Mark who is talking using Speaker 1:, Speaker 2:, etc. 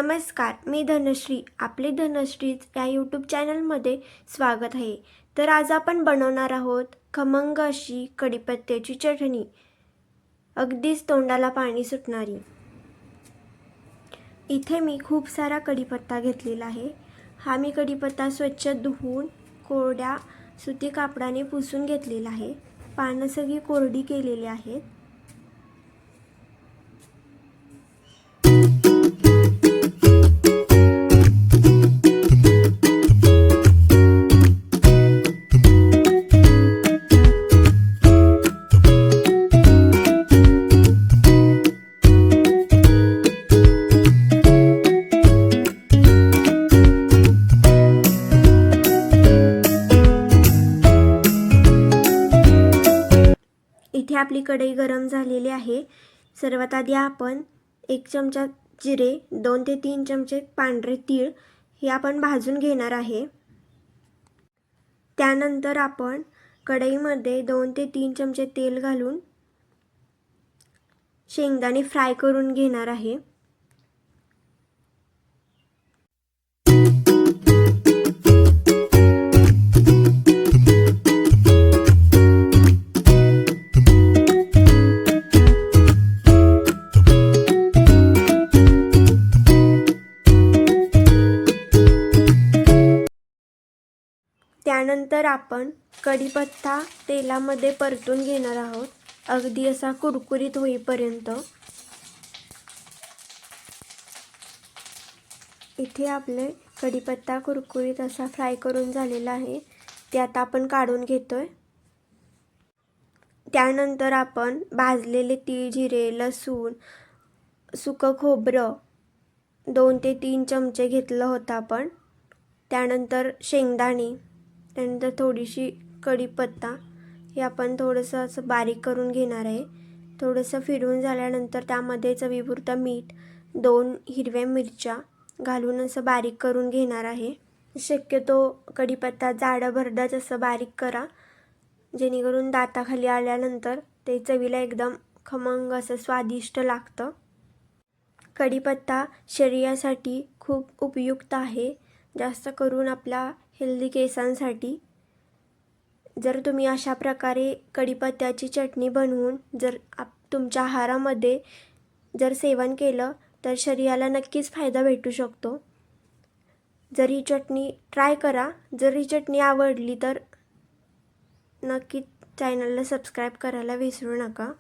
Speaker 1: नमस्कार, मी धनश्री. आपले धनश्रीज या यूट्यूब चॅनलमध्ये स्वागत आहे. तर आज आपण बनवणार आहोत खमंग अशी कढीपत्त्याची चटणी, अगदीच तोंडाला पाणी सुटणारी. इथे मी खूप सारा कढीपत्ता घेतलेला आहे. हा मी कढीपत्ता स्वच्छ धुवून कोरड्या सुती कापडाने पुसून घेतलेला आहे. पानं सगळी कोरडी केलेली आहेत. इथे आपली कढई गरम झालेली आहे. सर्वात आधी आपण 1 चमचा जिरे, 2 ते 3 चमचे पांढरे तीळ हे आपण भाजून घेणार आहे. त्यानंतर आपण कढईमध्ये 2 ते 3 चमचे तेल घालून शेंगदाणे फ्राय करून घेणार आहे. त्यानंतर आपण कढीपत्ता तेलामध्ये परतून घेणार आहोत, अगदी असा कुरकुरीत होईपर्यंत. इथे आपले कढीपत्ता कुरकुरीत असा फ्राय करून झालेला आहे. ते आता आपण काढून घेतोय. त्यानंतर आपण भाजलेले तीळ, जिरे, लसूण, सुकं खोबरं 2 ते 3 चमचे घेतलं होतं आपण. त्यानंतर शेंगदाणे, त्यानंतर थोडीशी कढीपत्ता हे आपण थोडंसं असं बारीक करून घेणार आहे. थोडंसं फिरवून झाल्यानंतर त्यामध्ये चवीपुरतं मीठ, 2 हिरव्या मिरच्या घालून असं बारीक करून घेणार आहे. शक्यतो कढीपत्ता जाडभरडच असं बारीक करा, जेणेकरून दाताखाली आल्यानंतर ते चवीला एकदम खमंग असं स्वादिष्ट लागतं. कढीपत्ता शरीरासाठी खूप उपयुक्त आहे, जास्त करून आपल्या हेल्दी केसांसाठी. जर तुम्ही अशा प्रकारे कढीपत्त्याची चटणी बनवून जर तुमच्या आहारामध्ये जर सेवन केलं तर शरीराला नक्कीच फायदा भेटू शकतो. जर ही चटणी ट्राय करा. जर ही चटणी आवडली तर नक्की चॅनलला सबस्क्राईब करायला विसरू नका.